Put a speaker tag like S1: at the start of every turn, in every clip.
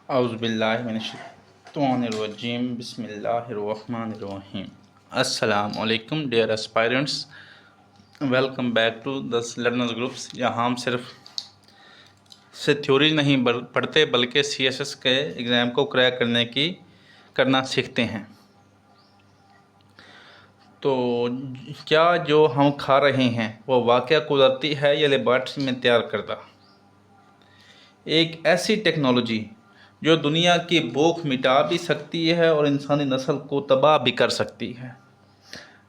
S1: औज़ुबिल्लाहिमिनश्शैतानिर्रजीम बिस्मिल्लाहिर्रहमानिर्रहीम। अस्सलाम वालेकुम dear aspirants, welcome back to the learners groups. यहाँ हम सिर्फ थ्योरी नहीं पढ़ते बल्कि CSS के एग्ज़ाम को क्रैक करना सीखते हैं। तो क्या जो हम खा रहे हैं वो वाक़या कुदरती है या लेबॉरेटरी में तैयार करदा? एक ऐसी टेक्नोलॉजी जो दुनिया की भूख मिटा भी सकती है और इंसानी नस्ल को तबाह भी कर सकती है।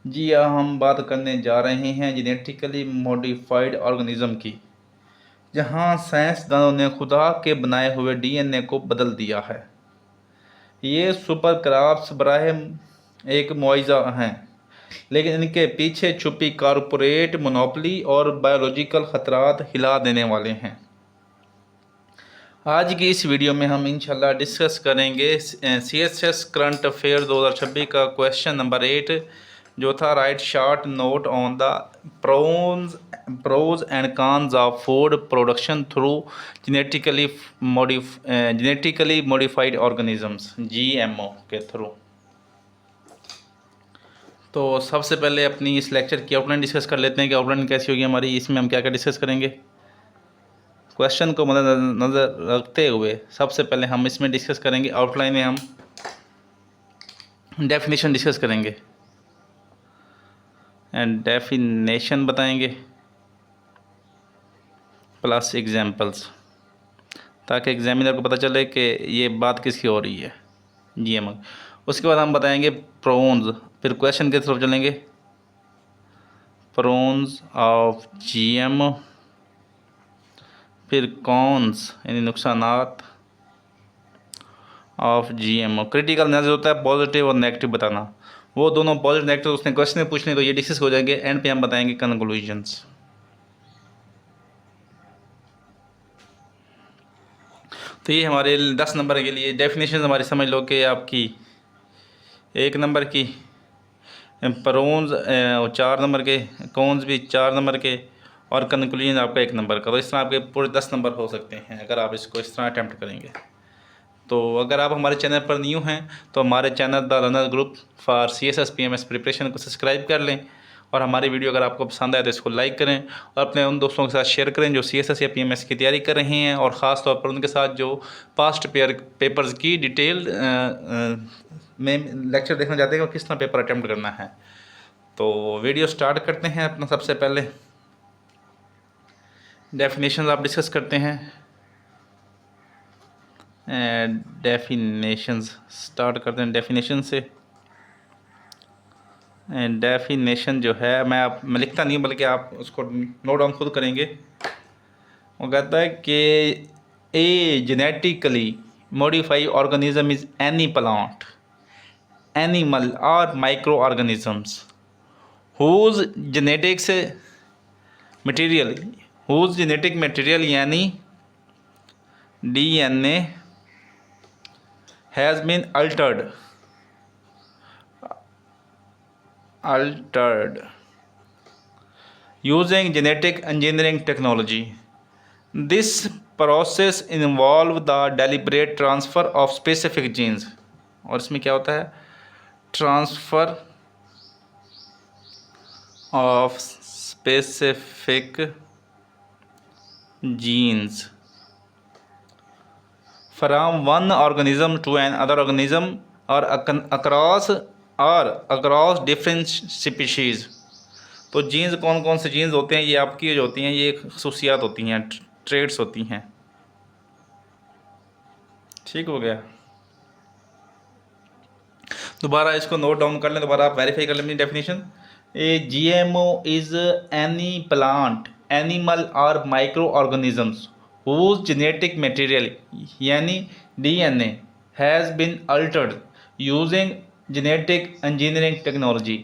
S1: जी हाँ, हम बात करने जा रहे हैं जेनेटिकली मॉडिफाइड ऑर्गेनिज्म की, जहाँ साइंसदानों ने खुदा के बनाए हुए DNA को बदल दिया है। ये सुपर क्रॉप्स बराह एक मुआवजा हैं, लेकिन इनके पीछे छुपी कॉरपोरेट मोनोपोली और बायोलॉजिकल ख़तरात हिला देने वाले हैं। आज की इस वीडियो में हम इंशाल्लाह डिस्कस करेंगे CSS करंट अफेयर 2026 का क्वेश्चन नंबर 8, जो था write short note on the pros and cons of food production through genetically modified organisms GMO के थ्रू। तो सबसे पहले अपनी इस लेक्चर की आउटलाइन डिस्कस कर लेते हैं कि आउटलाइन कैसी होगी हमारी। इसमें हम क्या क्या डिस्कस करेंगे। क्वेश्चन को नज़र रखते हुए सबसे पहले हम इसमें डिस्कस करेंगे, आउटलाइन में हम डेफिनेशन डिस्कस करेंगे एंड डेफिनेशन बताएंगे प्लस एग्जांपल्स, ताकि एग्जामिनर को पता चले कि ये बात किसकी हो रही है GMO। उसके बाद हम बताएंगे प्रोन्स, फिर क्वेश्चन के तरफ चलेंगे, प्रोन्स ऑफ GMO, फिर कॉन्स यानी नुकसानात ऑफ GMO। क्रिटिकल एनालिसिस होता है पॉजिटिव और नेगेटिव बताना, वो दोनों पॉजिटिव नेगेटिव उसने क्वेश्चन में पूछने तो ये डिस्कस हो जाएंगे। एंड पे हम बताएंगे कंक्लूजन्स। तो ये हमारे 10 नंबर के लिए डेफिनेशन हमारी समझ लो कि आपकी 1 नंबर की, प्रोन्स 4 नंबर के, कॉन्स भी 4 नंबर के, और कंक्लूजन आपका 1 नंबर का। तो इस तरह आपके पूरे 10 नंबर हो सकते हैं अगर आप इसको इस तरह अटैम्प्ट करेंगे। तो अगर आप हमारे चैनल पर न्यू हैं तो हमारे channel the runner group for CSS PMS preparation को सब्सक्राइब कर लें, और हमारी वीडियो अगर आपको पसंद आए तो इसको लाइक करें और अपने उन दोस्तों के साथ शेयर करें जो CSS या PMS की तैयारी कर रहे हैं, और ख़ास तौर पर उनके साथ जो पास्ट पेपर्स की डिटेल में लेक्चर देखना चाहते हैं कि किस तरह पेपर अटैम्प्ट करना है। तो वीडियो स्टार्ट करते हैं अपना। सबसे पहले डेफिनेशन आप डिस्कस करते हैं। डेफिनेशंस स्टार्ट करते हैं डेफिनेशन से। डेफिनेशन जो है मैं लिखता नहीं बल्कि आप उसको नोट डाउन खुद करेंगे। वो कहता है कि a genetically modified organism is any plant, animal और micro organisms whose genetic material यानी DNA has been altered using genetic engineering technology. This process involves the deliberate transfer of specific genes। और इसमें क्या होता है, transfer of specific jeans from one organism to another organism or across different species। तो jeans कौन कौन से jeans होते हैं, ये आपकी जो होती हैं ये खसूसियात होती हैं, ट्रेड्स होती हैं। ठीक हो गया। दोबारा इसको नोट डाउन कर लें, दोबारा आप वेरीफाई कर लें अपनी definition. A GMO is any plant, animal और micro organisms whose genetic material यानी DNA has been altered using genetic engineering technology।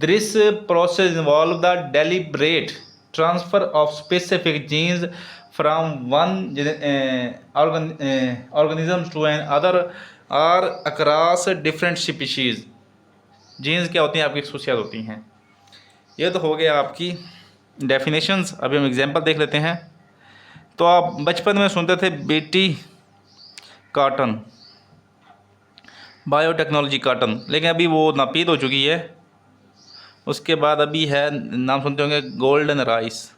S1: This process involves the deliberate transfer of specific genes from one organism to another or across different species। Genes क्या होती हैं, आपकी खसूसियात होती हैं। ये तो हो गया आपकी डेफिनेशंस। अभी हम एग्जांपल देख लेते हैं। तो आप बचपन में सुनते थे बेटी काटन, बायोटेक्नोलॉजी काटन, लेकिन अभी वो नापीद हो चुकी है। उसके बाद अभी है, नाम सुनते होंगे, गोल्डन राइस।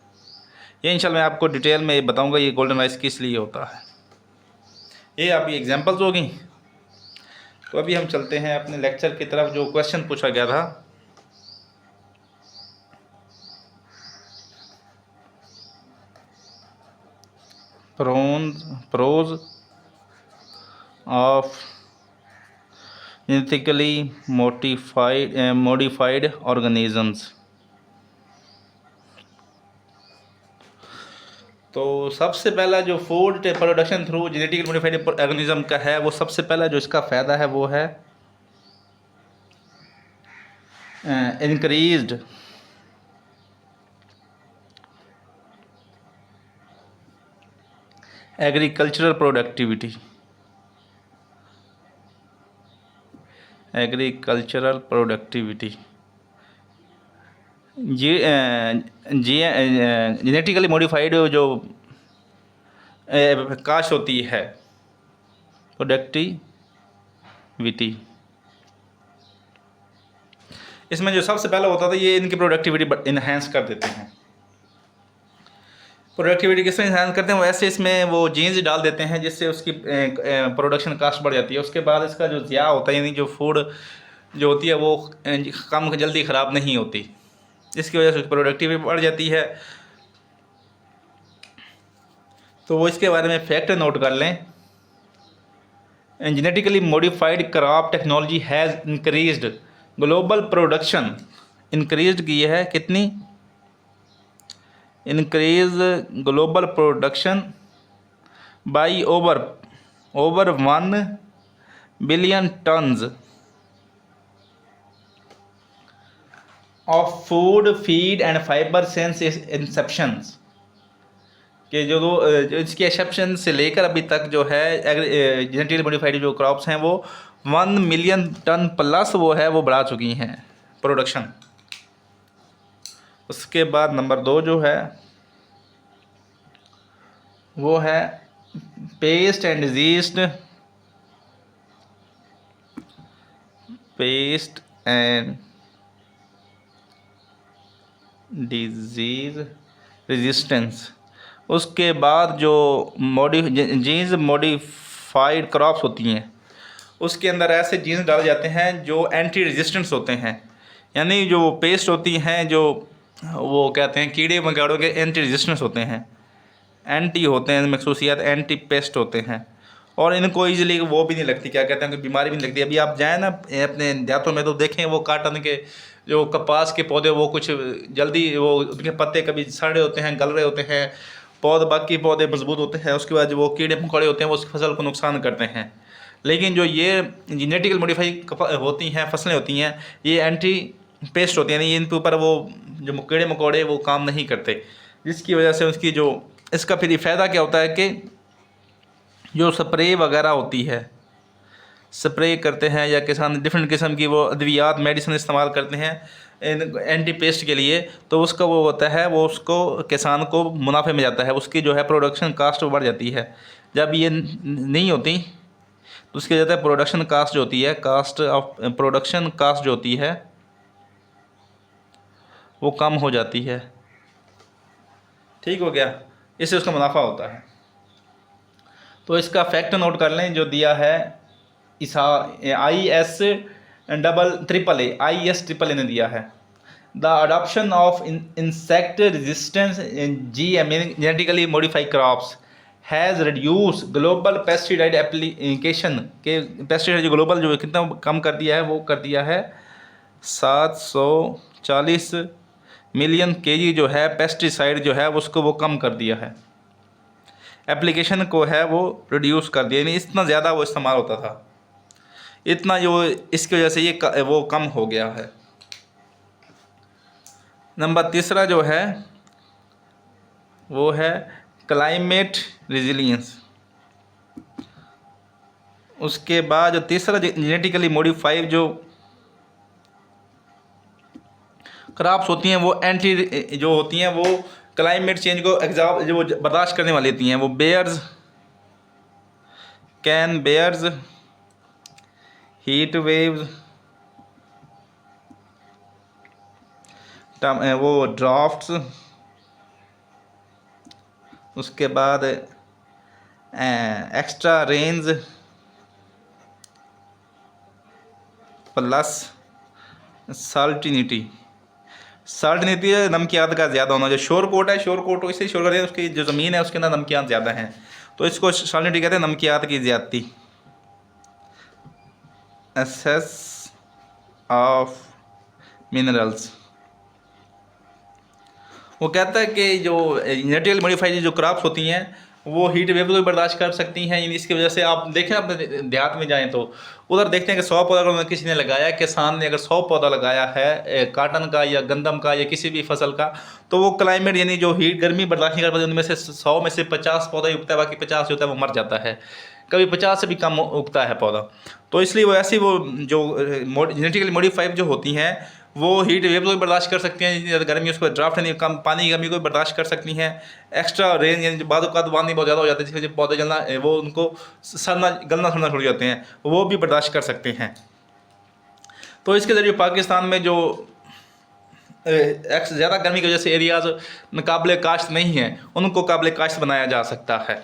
S1: ये इंशाल्लाह मैं आपको डिटेल में बताऊंगा ये गोल्डन राइस किस लिए होता है। ये आपकी एग्जांपल्स होगी। तो अभी हम चलते हैं अपने लेक्चर की तरफ। जो क्वेश्चन पूछा गया था, pros of genetically modified organisms. तो सबसे पहला जो food production through genetically modified organism का है, वो सबसे पहला जो इसका फ़ायदा है वो है increased agricultural productivity. Agricultural productivity ये जेनेटिकली मॉडिफाइड जो काश होती है, प्रोडक्टिविटी, इसमें जो सबसे पहला होता था ये इनकी प्रोडक्टिविटी इन्हेंस कर देते हैं। प्रोडक्टिविटी किसमें इन्हांस करते हैं? वो ऐसे इसमें वो जीन्स डाल देते हैं जिससे उसकी प्रोडक्शन कास्ट बढ़ जाती है। उसके बाद इसका जो ज़िया होता है, यानी जो फूड जो होती है वो कम जल्दी ख़राब नहीं होती, इसकी वजह से प्रोडक्टिविटी बढ़ जाती है। तो वो इसके बारे में फैक्ट नोट कर लें। Genetically modified crop technology has increased global production. Increase की है कितनी? Increase global production by over 1 billion tons of food feed and fibre since inceptions. कि जो इसके एक्सेप्शन से लेकर अभी तक जो है जेनेटिकली मॉडिफाइड जो क्रॉप्स हैं वो 1 मिलियन टन प्लस वो है वो बढ़ा चुकी हैं प्रोडक्शन। उसके बाद नंबर 2 जो है वो है पेस्ट एंड डिजीज रेजिस्टेंस। उसके बाद जो जीन्स मॉडिफाइड क्रॉप्स होती हैं उसके अंदर ऐसे जीन्स डाले जाते हैं जो एंटी रेजिस्टेंस होते हैं, यानी जो पेस्ट होती हैं जो वो कहते हैं कीड़े मकोड़ों के एंटी रेजिस्टेंस होते हैं, एंटी होते हैं, मखसूसियात एंटी पेस्ट होते हैं, और इनको ईजिली वो भी नहीं लगती, क्या कहते हैं, कोई बीमारी भी नहीं लगती। अभी आप जाएँ ना अपने देहातों में तो देखें वो काटन के जो कपास के पौधे वो कुछ जल्दी वो उनके पत्ते कभी सड़े होते हैं, गल रहे होते हैं, बाकी पौधे मजबूत होते हैं, उसके बाद जो वो कीड़े मकोड़े होते हैं वो उस फसल को नुकसान करते हैं। लेकिन जो ये जेनेटिकल मॉडिफाई होती हैं फसलें होती हैं ये एंटी पेस्ट होती हैं, यानी इनके ऊपर वो जो कीड़े मकोड़े वो काम नहीं करते, जिसकी वजह से उसकी जो इसका फिर फ़ायदा क्या होता है कि जो स्प्रे वगैरह होती है, स्प्रे करते हैं या किसान डिफरेंट किस्म की वो अद्वियात मेडिसिन इस्तेमाल करते हैं एंटी पेस्ट के लिए, तो उसका वो होता है वो उसको किसान को मुनाफे में जाता है, उसकी जो है प्रोडक्शन कास्ट बढ़ जाती है। जब ये नहीं होती तो उसकी वजह से प्रोडक्शन कास्ट जो होती है, कास्ट ऑफ प्रोडक्शन कास्ट जो होती है वो कम हो जाती है। ठीक हो गया, इससे उसका मुनाफा होता है। तो इसका फैक्ट नोट कर लें जो दिया है IS ट्रिपल ए ने दिया है। The adoption of insect resistance GM genetically modified crops has reduce global pesticide application के पेस्टिसाइड जो ग्लोबल जो कितना कम कर दिया है, वो कर दिया है 740 मिलियन kg जो है पेस्टिसाइड जो है उसको वो कम कर दिया है, एप्लीकेशन को है वो रिड्यूस कर दिया, यानी इतना ज़्यादा वो इस्तेमाल होता था, इतना जो इसकी वजह से ये वो कम हो गया है। नंबर 3 जो है वो है क्लाइमेट रेजिलियंस। उसके बाद जो तीसरा जेनेटिकली मॉडिफाइड जो क्रॉप्स होती हैं वो एंटी जो होती हैं वो क्लाइमेट चेंज को जो बर्दाश्त करने वाली होती हैं, वो bears can bears heat waves, वो ड्राफ्ट्स, उसके बाद extra range plus salinity. Salinity नमकियात का ज़्यादा होना। जो शोर कोट है, शोर कोट इसे शोर कर, उसकी जो ज़मीन है उसके अंदर नमकियात ज़्यादा हैं, तो इसको साल्टिनिटी कहते हैं, नमकियात की ज़्यादती। एसेस ऑफ मिनरल्स, वो कहता है कि जो जेनेटिकली मॉडिफाइड जो क्रॉप्स होती हैं वो हीट वेव को बर्दाश्त कर सकती हैं। यानी इसकी वजह से आप देखें, अपने देहात में जाएं तो उधर देखते हैं कि 100 पौधा अगर किसी ने लगाया, किसान ने अगर 100 पौधा लगाया है काटन का या गंदम का या किसी भी फसल का, तो वो क्लाइमेट यानी जो हीट गर्मी बर्दाश्त नहीं कर पाते, उनमें से 100 में से 50 पौधा ही उगता है, बाकी 50 जो होता है वो मर जाता है, कभी 50 से भी कम उगता है पौधा। तो इसलिए वो ऐसी वो जो जेनेटिकली मॉडिफाइड जो होती हैं वो हीट वेव को भी बर्दाश्त कर सकती हैं, ज़्यादा गर्मी उसको ड्राफ्ट यानी कम पानी की कमी को भी बर्दाश्त कर सकती हैं। एक्स्ट्रा रेंज यानी बाद पानी बहुत ज़्यादा हो जाता है जिसके पौधे जलना वो उनको सड़ना गलना सड़ना शुरू हो जाते हैं, वो भी बर्दाश्त कर सकते हैं। तो इसके ज़रिए पाकिस्तान में जो ज़्यादा गर्मी की वजह से एरियाज़ काबिल काश्त नहीं हैं, उनको काबिल काश्त बनाया जा सकता है।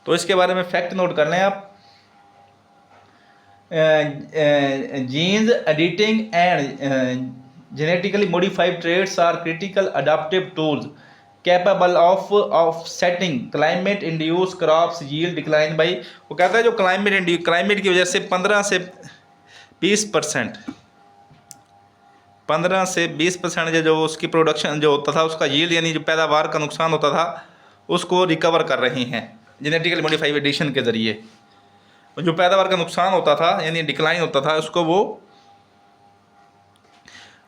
S1: तो इसके बारे में फैक्ट नोट कर लें आप। genes editing and genetically modified traits are critical adaptive tools capable of offsetting climate induced crops yield decline by, वो कहता है जो क्लाइमेट की वजह से 15 से 20% 15 से 20% जो उसकी प्रोडक्शन जो होता था उसका यील्ड यानी जो पैदावार का नुकसान होता था उसको रिकवर कर रही हैं जेनेटिकली मॉडिफाइड एडिशन के ज़रिए। जो पैदावार का नुकसान होता था यानी डिक्लाइन होता था उसको वो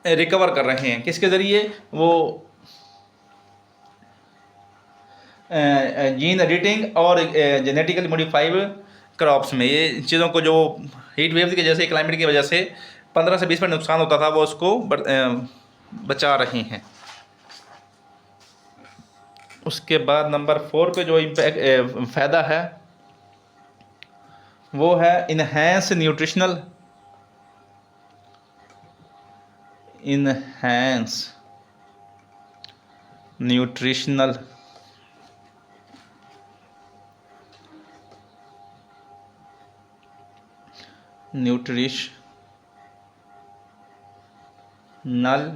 S1: रिकवर कर रहे हैं। किसके ज़रिए? वो जीन एडिटिंग और जेनेटिकली मॉडिफाइड क्रॉप्स में ये चीज़ों को जो हीट वेव की वजह से क्लाइमेट की वजह से 15 से 20% नुकसान होता था वो उसको बचा रही हैं। उसके बाद नंबर 4 पे जो इम्पैक्ट फ़ायदा है वो है इनहेंस न्यूट्रिशनल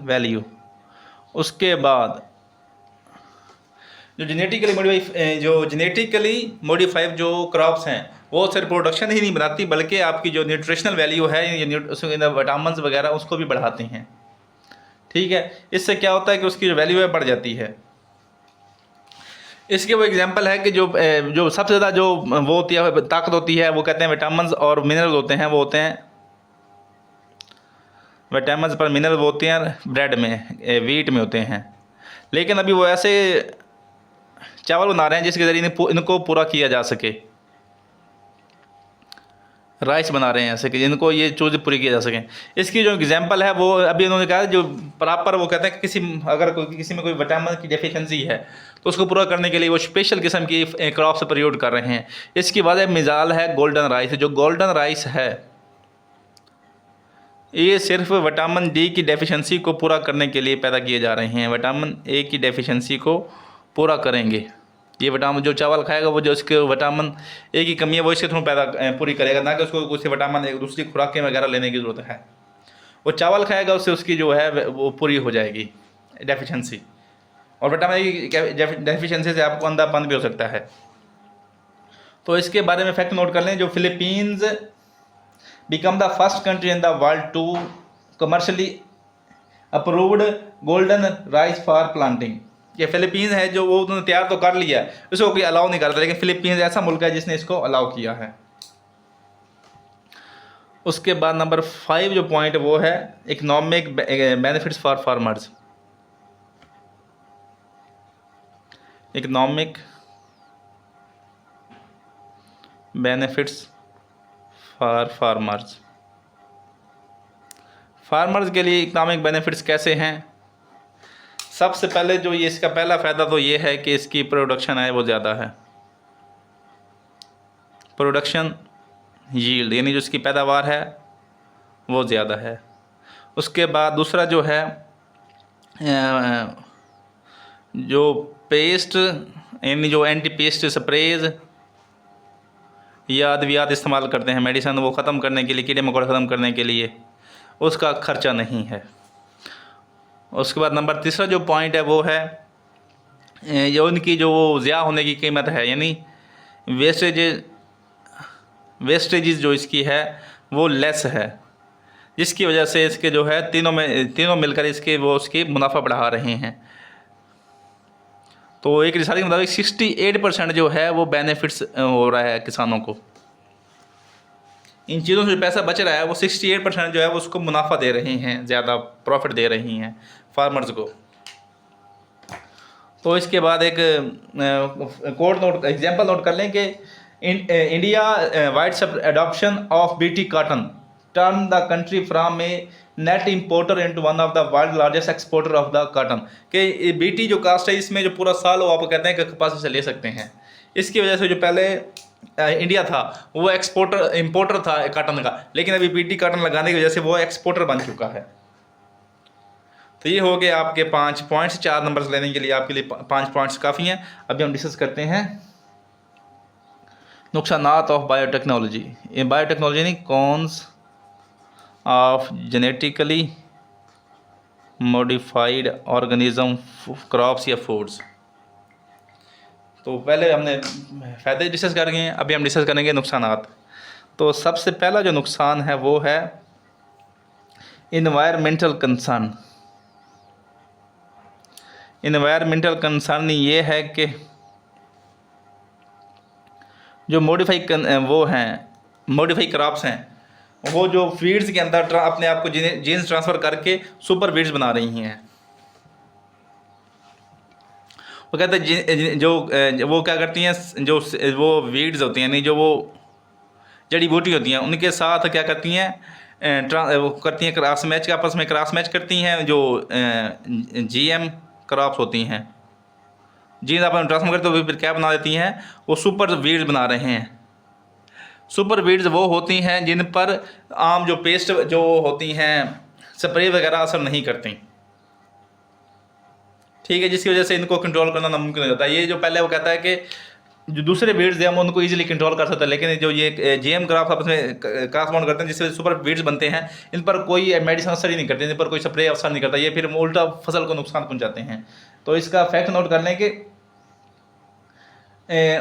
S1: वैल्यू। उसके बाद जो जेनेटिकली मॉडिफाइड जो क्रॉप्स हैं वो सिर्फ प्रोडक्शन ही नहीं बनाती बल्कि आपकी जो न्यूट्रिशनल वैल्यू है विटामिन वगैरह उसको भी बढ़ाती हैं। ठीक है, इससे क्या होता है कि उसकी जो वैल्यू है बढ़ जाती है। इसके वो एग्जांपल है कि जो सबसे ज़्यादा जो वो होती है ताकत होती है वो कहते हैं विटामिन और मिनरल होते हैं, वो होते हैं विटामिन पर मिनरल वो होते हैं ब्रेड में वीट में होते हैं। लेकिन अभी वो ऐसे चावल बना रहे हैं जिसके ज़रिए इनको पूरा किया जा सके, राइस बना रहे हैं ऐसे कि जिनको ये चीज़ पूरी किया जा सके। इसकी जो एग्जांपल है वो अभी उन्होंने कहा जो प्रॉपर वो कहते हैं कि किसी में कोई विटामिन की डेफिशिएंसी है तो उसको पूरा करने के लिए वो स्पेशल किस्म की क्रॉप्स प्रयोग कर रहे हैं। इसकी वजह मिसाल है गोल्डन राइस। जो गोल्डन राइस है ये सिर्फ विटामिन डी की डेफिशिएंसी को पूरा करने के लिए पैदा किए जा रहे हैं। विटामिन ए की डेफिशिएंसी को पूरा करेंगे। ये विटामिन जो चावल खाएगा वो जो इसके विटामिन ए की कमी है वो इसके थ्रू पूरी करेगा, ना कि उसको कुछ विटामिन एक दूसरी खुराकें वगैरह लेने की ज़रूरत है। वो चावल खाएगा उससे उसकी जो है वो पूरी हो जाएगी डेफिशिएंसी। और विटामिन ए की डेफिशिएंसी से आपको अंधापन भी हो सकता है। तो इसके बारे में फैक्ट नोट कर लें। जो Philippines become the first country in the world to commercially approved golden rice for planting. ये फिलीपींस है जो वो उन्होंने तैयार तो कर लिया है, इसको कोई अलाउ नहीं करता, लेकिन फिलीपींस ऐसा मुल्क है जिसने इसको अलाउ किया है। उसके बाद नंबर 5 जो पॉइंट वो है economic benefits for farmers. Economic benefits for farmers के लिए इकोनॉमिक बेनिफिट्स कैसे हैं? सबसे पहले जो ये इसका पहला फ़ायदा तो ये है कि इसकी प्रोडक्शन है वो ज़्यादा है। प्रोडक्शन यील्ड, यानी जो इसकी पैदावार है वो ज़्यादा है। उसके बाद दूसरा जो है जो पेस्ट यानी जो एंटी पेस्ट स्प्रेज या अद्वियात इस्तेमाल करते हैं, मेडिसन वो ख़त्म करने के लिए, कीड़े मकोड़े ख़त्म करने के लिए, उसका खर्चा नहीं है। उसके बाद नंबर तीसरा जो पॉइंट है वो है जो उनकी जो ज़िया होने की कीमत है, यानी वेस्टेजेस जो इसकी है वो लेस है, जिसकी वजह से इसके जो है तीनों मिलकर इसके वो उसकी मुनाफा बढ़ा रहे हैं। तो एक रिसर्च के मुताबिक 68% जो है वो बेनिफिट्स हो रहा है किसानों को। इन चीज़ों से जो पैसा बच रहा है वो 68% जो है वो उसको मुनाफा दे रही हैं, ज़्यादा प्रॉफिट दे रही हैं फार्मर्स को। तो इसके बाद एक कोड एग्जांपल नोट कर लें कि India wides adoption of BT cotton turn the country from A net importer into one of the world largest exporter of the cotton. कि बीटी जो कास्ट है इसमें जो पूरा साल वो आप कहते हैं कि कपास से ले सकते हैं। इसकी वजह से जो पहले इंडिया था वो इम्पोर्टर था कॉटन का, लेकिन अभी बीटी कॉटन लगाने की वजह से वो एक्सपोर्टर बन चुका है। तो ये हो गए आपके 5 पॉइंट्स। 4 नंबर्स लेने के लिए आपके लिए 5 पॉइंट्स काफ़ी हैं। अभी हम डिस्कस करते हैं नुकसानात ऑफ बायोटेक्नोलॉजी। ये बायोटेक्नोलॉजी नहीं, cons of genetically modified organism crops या फूड्स। तो पहले हमने फ़ायदे डिस्कस कर गए हैं, अभी हम डिस्कस करेंगे नुकसानात। तो सबसे पहला जो नुकसान है वो है इन्वायरमेंटल कंसर्न। इन्वायरमेंटल कंसर्न ये है कि जो मॉडिफाई क्रॉप्स हैं वो जो फीड्स के अंदर अपने आप को जीन्स ट्रांसफ़र करके सुपर फीड्स बना रही हैं। वो कहते हैं जो वो क्या करती हैं, जो वो वीड्स होती हैं यानी जो वो जड़ी बूटी होती हैं उनके साथ क्या करती हैं, वो करती हैं क्रॉस मैच, के आपस में क्रॉस मैच करती हैं। जो जीएम क्रॉप्स होती हैं, जीन्स आप ट्रांसफर करते तो फिर क्या बना देती हैं, वो सुपर वीड्स बना रहे हैं। सुपर वीड्स वो होती हैं जिन पर आम जो पेस्ट जो होती हैं स्प्रे वगैरह असर नहीं करती, ठीक है, जिसकी वजह से इनको कंट्रोल करना नामुमकिन हो जाता है। ये जो पहले वो कहता है कि जो दूसरे वीड्स हैं हम उनको इजीली कंट्रोल कर सकते हैं, लेकिन जो ये जीएम क्रॉप्स आपस में क्रॉस बाउंड करते हैं जिससे सुपर वीड्स बनते हैं, इन पर कोई मेडिसिन असर ही नहीं करती, इन पर कोई स्प्रे असर नहीं करता, ये फिर उल्टा फसल को नुकसान पहुंचाते हैं। तो इसका फैक्ट नोट कर लें कि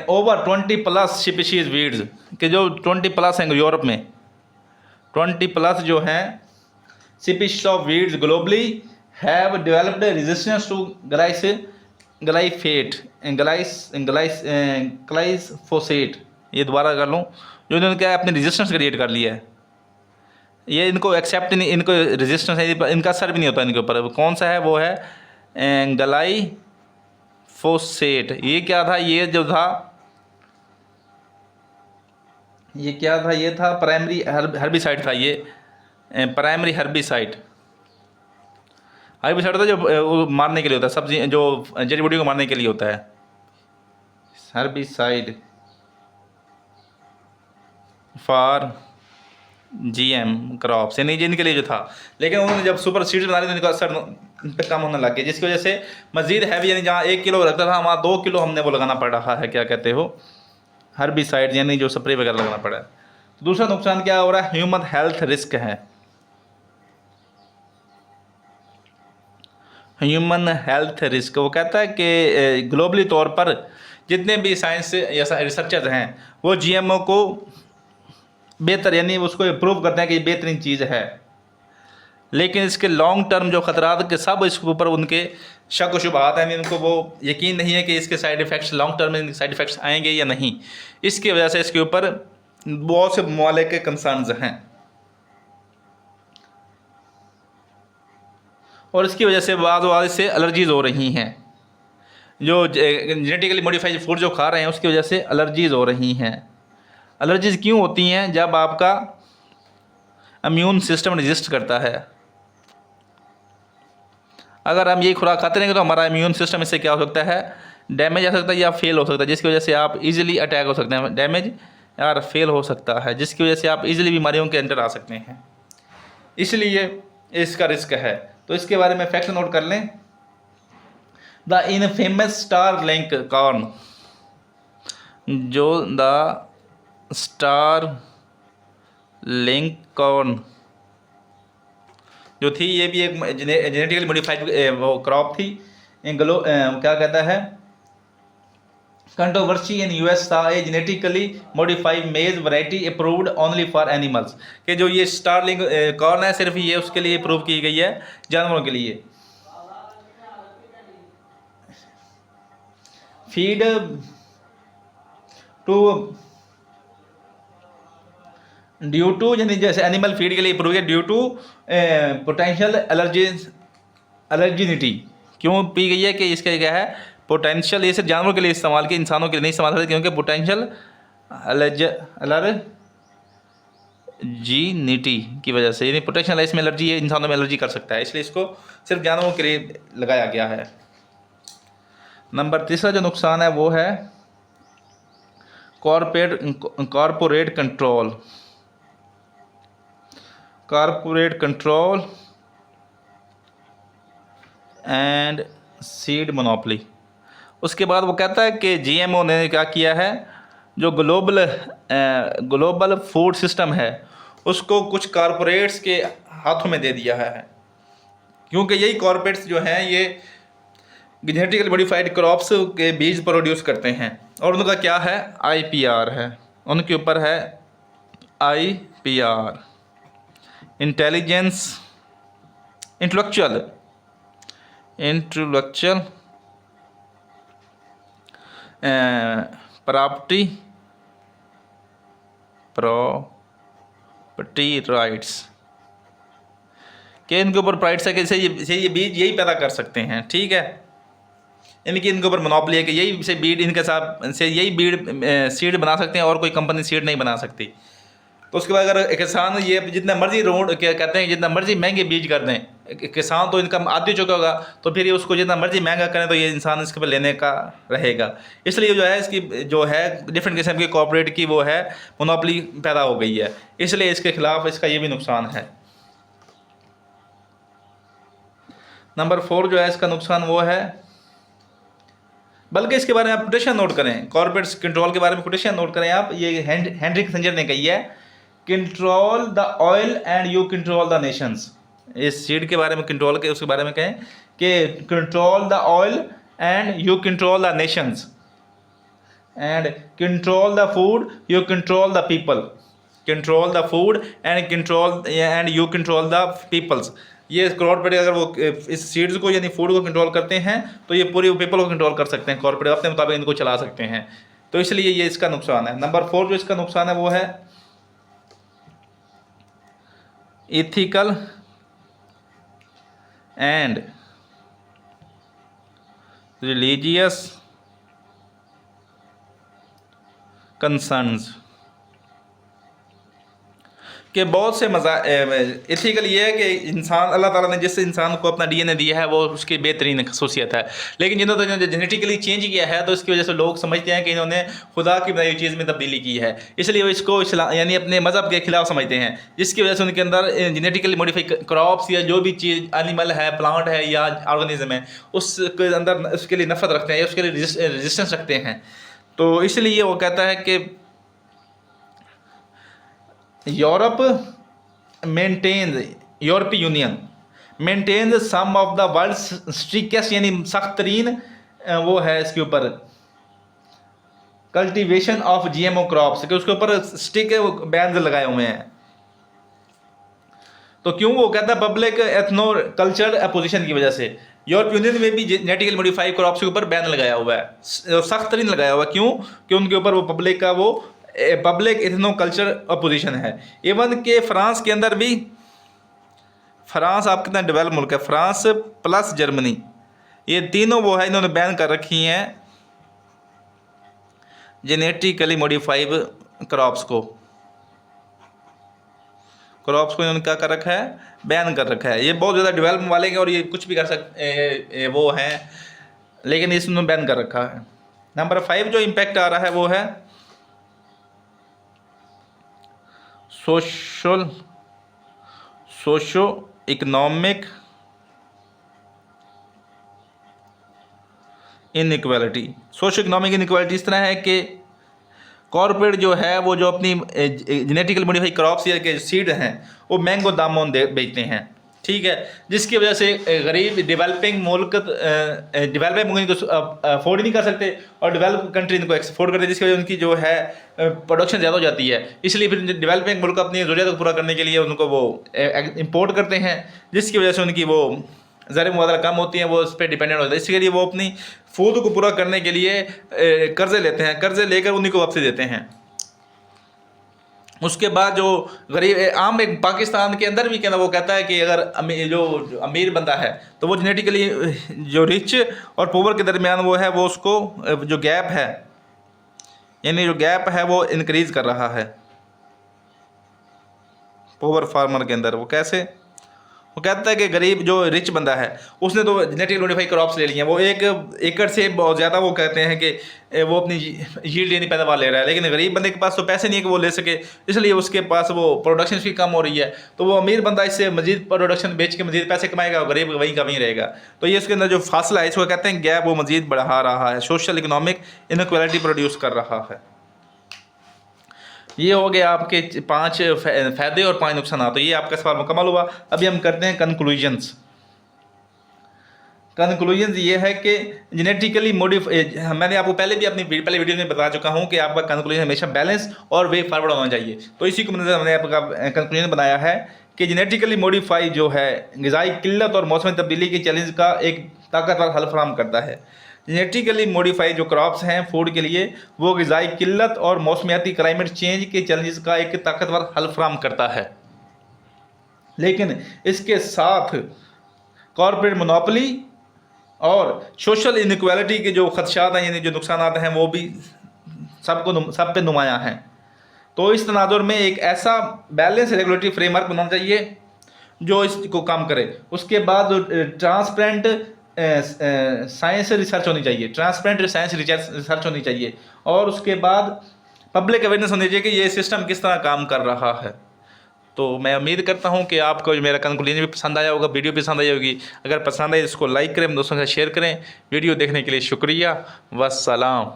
S1: ओवर 20+ स्पीशीज वीड्स के जो 20+ हैं यूरोप में, 20+ जो हैं species of weeds globally have developed resistance to glyphosate. ये दोबारा कर लूँ, जो इन्होंने क्या अपनी रेजिस्टेंस क्रिएट कर लिया है, ये इनको एक्सेप्ट नहीं, इनको रेजिस्टेंस है, इनका असर भी नहीं होता इनके ऊपर। कौन सा है, वो है ग्लाइफोसेट। ये क्या था, ये जो था ये क्या था, ये था प्राइमरी हर्बिसाइड था। ये प्राइमरी हर्बिसाइड था जो वो मारने के लिए होता है, सब्जी जो जड़ी बूटी को मारने के लिए होता है, हर्बिसाइड फॉर जीएम क्रॉप्स, यानी जिनके लिए जो था। लेकिन उन्होंने जब सुपर सीड्स बना ली तो इनका असर इन पर कम होने लग गया, जिसकी वजह से मजीद हैवी, यानी जहाँ 1 किलो लगता था वहाँ 2 किलो हमने वो लगाना पड़ रहा है, क्या कहते हो, हर्बिसाइड, यानी जो स्प्रे वगैरह लगाना पड़ा है। तो दूसरा नुकसान क्या हो रहा है, ह्यूमन हेल्थ रिस्क है। ह्यूमन हेल्थ रिस्क, वो कहता है कि ग्लोबली तौर पर जितने भी साइंस या रिसर्चर्स हैं वो जीएमओ को बेहतर, यानी उसको प्रूव करते हैं कि ये बेहतरीन चीज़ है, लेकिन इसके लॉन्ग टर्म जो ख़तरात के सब इसके ऊपर उनके शक व शुबहात हैं, इनको वो यकीन नहीं है कि इसके साइड इफ़ेक्ट्स लॉन्ग टर्म में साइड इफ़ेक्ट्स आएंगे या नहीं। इसकी वजह से इसके ऊपर बहुत से ममालिक के कंसर्न्स हैं, और इसकी वजह से बाद से एलर्जीज़ हो रही हैं। जो जेनेटिकली मॉडिफाइड फूड जो खा रहे हैं उसकी वजह से एलर्जीज़ हो रही हैं। एलर्जीज़ क्यों होती हैं, जब आपका इम्यून सिस्टम रेजिस्ट करता है। अगर हम ये खुराक खाते रहेंगे तो हमारा इम्यून सिस्टम इससे क्या हो सकता है, डैमेज आ सकता है या फेल हो सकता है, जिसकी वजह से आप इजीली अटैक हो सकते हैं, डैमेज यार फेल हो सकता है, जिसकी वजह से आप इजीली बीमारियों के अंदर आ सकते हैं, इसलिए इसका रिस्क है। तो इसके बारे में फैक्ट नोट कर लें। The infamous star link corn, जो द स्टार लिंक कॉर्न जो थी, ये भी एक जेनेटिकली मॉडिफाइड वो क्रॉप थी। क्या कहता है, कंट्रोवर्सी इन यूएस था ए जेनेटिकली मॉडिफाइड मेज variety approved only for animals, कि जो ये स्टारलिंग कॉर्न है सिर्फ ये उसके लिए अप्रूव की गई है जानवरों के लिए। फीड टू ड्यू टू, यानी जैसे एनिमल फीड के लिए अप्रूव है, ड्यू टू पोटेंशियल एलर्जिनिटी, क्यों पी गई है कि इसका क्या है पोटेंशियल, ये सिर्फ जानवरों के लिए इस्तेमाल की, इंसानों के लिए नहीं इस्तेमाल करते, क्योंकि पोटेंशियल एलर्जिनिटी की वजह से, यानी पोटेंशियल इसमें एलर्जी है, इंसानों में एलर्जी कर सकता है, इसलिए इसको सिर्फ जानवरों के लिए लगाया गया है। नंबर तीसरा जो नुकसान है वो है corporate control and seed monopoly. उसके बाद वो कहता है कि जीएमओ ने क्या किया है, जो ग्लोबल फूड सिस्टम है उसको कुछ कॉरपोरेट्स के हाथों में दे दिया है, क्योंकि यही कॉरपोरेट्स जो हैं ये जेनेटिकली मॉडिफाइड क्रॉप्स के बीज प्रोड्यूस करते हैं, और उनका क्या है आईपीआर है, उनके ऊपर है आईपीआर, इंटेलेक्चुअल प्रॉपर्टी राइट्स, कि इनके ऊपर राइट्स है कि ये बीज यही पैदा कर सकते हैं, ठीक है, इनकी इनके ऊपर मोनोपोली है कि यही से बीड इनके साथ से यही बीड सीड बना सकते हैं और कोई कंपनी सीड नहीं बना सकती। तो उसके बाद अगर किसान ये जितना मर्जी क्या कहते हैं जितना मर्जी महंगे बीज कर दें, किसान तो इनका आदि चुका होगा, तो फिर ये उसको जितना मर्जी महंगा करें तो ये इंसान इसके ऊपर लेने का रहेगा। इसलिए जो है इसकी जो है डिफरेंट किस्म की कॉर्पोरेट की वो है मोनोपोली पैदा हो गई है, इसलिए इसके खिलाफ इसका ये भी नुकसान है। नंबर 4 जो है इसका नुकसान वो है, बल्कि इसके बारे में आप कोटेशन नोट करें, कॉर्पोरेट कंट्रोल के बारे में कोटेशन नोट करें आप, ये हेनरी किसिंजर ने कही है, control the oil and you control the Nations. इस सीड के बारे में कंट्रोल के उसके बारे में कहें कि control the oil and you control the nations, and control the food you control the people, control the food and you control the peoples. ये कॉर्पोरेट अगर वो इस सीड्स को यानी फूड को कंट्रोल करते हैं तो ये पूरी पीपल को कंट्रोल कर सकते हैं, कॉर्पोरेट अपने मुताबिक इनको चला सकते हैं, तो इसलिए ये इसका नुकसान है। नंबर 4 जो इसका नुकसान है वो है एथिकल एंड रिलीजियस कंसर्न्स, कि बहुत से एथिकल ये है कि इंसान अल्लाह ताला ने जिस इंसान को अपना डीएनए दिया है वो उसकी बेहतरीन खसूसियत है, लेकिन जिन्होंने जेनेटिकली चेंज किया है तो इसकी वजह से लोग समझते हैं कि इन्होंने खुदा की बनाई हुई चीज़ में तब्दीली की है, इसलिए वो इसको यानी अपने मज़हब के खिलाफ समझते हैं, जिसकी वजह से उनके अंदर जेनेटिकली मॉडिफाइड क्रॉप्स या जो भी चीज़ एनिमल है, प्लांट है या ऑर्गेनिज्म है उसके अंदर उसके लिए नफरत रखते हैं या उसके लिए रेजिस्टेंस रखते हैं। तो इसलिए वो कहता है कि यूरोपीय Union maintains some of the world's strictest, यानी सख्त तरीन वो है इसके ऊपर कल्टीवेशन ऑफ जीएमओ क्रॉप्स, कि उसके ऊपर स्टिक बैन लगाए हुए हैं। तो क्यों वो कहता है पब्लिक एथनो कल्चर अपोजिशन की वजह से, यूरोप यूनियन में भी जेनेटिकली मॉडिफाइड क्रॉप्स के ऊपर बैन लगाया हुआ है, सख्त तरीन लगाया हुआ है, क्यों कि उनके ऊपर वो पब्लिक का वो पब्लिक इथनो कल्चर अपोजिशन है। इवन के फ्रांस के अंदर भी, फ्रांस आप कितना डेवलप मुल्क है, फ्रांस प्लस जर्मनी, ये तीनों वो है इन्होंने बैन कर रखी हैं जेनेटिकली मॉडिफाइड क्रॉप्स को इन्होंने क्या कर रखा है, बैन कर रखा है। ये बहुत ज़्यादा डेवलप वाले हैं और ये कुछ भी कर सकते वो हैं, लेकिन इसने बैन कर रखा है। नंबर 5 जो इम्पैक्ट आ रहा है वो है socio economic inequality. Socio economic inequality इस तरह है कि कॉर्पोरेट जो है वो जो अपनी जेनेटिकली मॉडिफाइड क्रॉप्स या के सीड हैं वो महंगो दामों में बेचते हैं, ठीक है, जिसकी वजह से गरीब डेवलपिंग मुल्क को अफोर्ड नहीं कर सकते और डेवलप कंट्री इनको एक्सपोर्ट करते हैं, जिसकी वजह से उनकी जो है प्रोडक्शन ज़्यादा हो जाती है। इसलिए फिर डेवलपिंग मुल्क अपनी ज़रूरत को पूरा करने के लिए उनको वो इम्पोर्ट करते हैं, जिसकी वजह से उनकी वो ज़र मुबादला कम होती हैं, वो उस पर डिपेंडेंट होता है। इसके लिए वो अपनी फूड को पूरा करने के लिए कर्ज़े लेते हैं, कर्ज़े लेकर उन्हीं को वापसी देते हैं। उसके बाद जो गरीब आम एक पाकिस्तान के अंदर भी कहना वो कहता है कि अगर जो अमीर बंदा है तो वो जेनेटिकली जो रिच और पुअर के दरमियान वो है, वो उसको जो गैप है, यानी जो गैप है वो इंक्रीज़ कर रहा है पुअर फार्मर के अंदर। वो कैसे? वो कहता है कि गरीब जो रिच बंदा है उसने तो जेनेटिकली मॉडिफाइड क्रॉप्स ले ली हैं, वो एक एकड़ से बहुत ज़्यादा वो कहते हैं कि वो अपनी यील्ड यानी पैदावार ले रहा है, लेकिन गरीब बंदे के पास तो पैसे नहीं है कि वो ले सके, इसलिए उसके पास वो प्रोडक्शन भी कम हो रही है। तो वो अमीर बंदा इससे मजीद प्रोडक्शन बेच के मजीद पैसे कमाएगा, गरीब वहीं का वहीं रहेगा। तो ये इसके अंदर जो फासला है इसको कहते हैं गैप, वो मजीद बढ़ा रहा है, सोशल इकोनॉमिक इनइक्वालिटी प्रोड्यूस कर रहा है। ये हो गए आपके 5 फ़ायदे और 5 नुकसान। तो ये आपका सवाल मुकम्मल हुआ। अभी हम करते हैं कंक्लूजन्स। कंक्लूजन्स ये है कि जेनेटिकली मैंने आपको पहले भी अपनी पहले वीडियो में बता चुका हूँ कि आपका कंक्लूजन हमेशा बैलेंस और वे फॉरवर्ड होना चाहिए। तो इसी को मैंने आपका कंक्लूजन बनाया है कि जेनेटिकली मॉडिफाई जो है ग़िज़ाई किल्लत और मौसमी तब्दीली के चैलेंज का एक ताकतवर हल फराहम करता है। जेनेटिकली मॉडिफाइड जो क्रॉप्स हैं फूड के लिए, वो ग़िज़ाई किल्लत और मौसमियाती क्लाइमेट चेंज के चैलेंजेस का एक ताकतवर हल फराहम करता है। लेकिन इसके साथ कॉर्पोरेट मोनोपोली और सोशल इनइक्वालिटी के जो खदशात हैं, यानी जो नुकसान हैं, वो भी सब पे नुमायाँ हैं। तो इस तनाजुर में एक ऐसा बैलेंस रेगुलेटरी फ्रेमवर्क बनाना चाहिए जो इसको काम करे। उसके बाद ट्रांसपेरेंट साइंस रिसर्च होनी चाहिए, ट्रांसपेरेंट साइंस रिसर्च होनी चाहिए, और उसके बाद पब्लिक अवेयरनेस होनी चाहिए कि ये सिस्टम किस तरह काम कर रहा है। तो मैं उम्मीद करता हूँ कि आपको मेरा कंक्लूजन भी पसंद आया होगा, वीडियो भी पसंद आई होगी। अगर पसंद आए इसको लाइक करें, दोस्तों के साथ शेयर करें। वीडियो देखने के लिए शुक्रिया। वस्सलाम।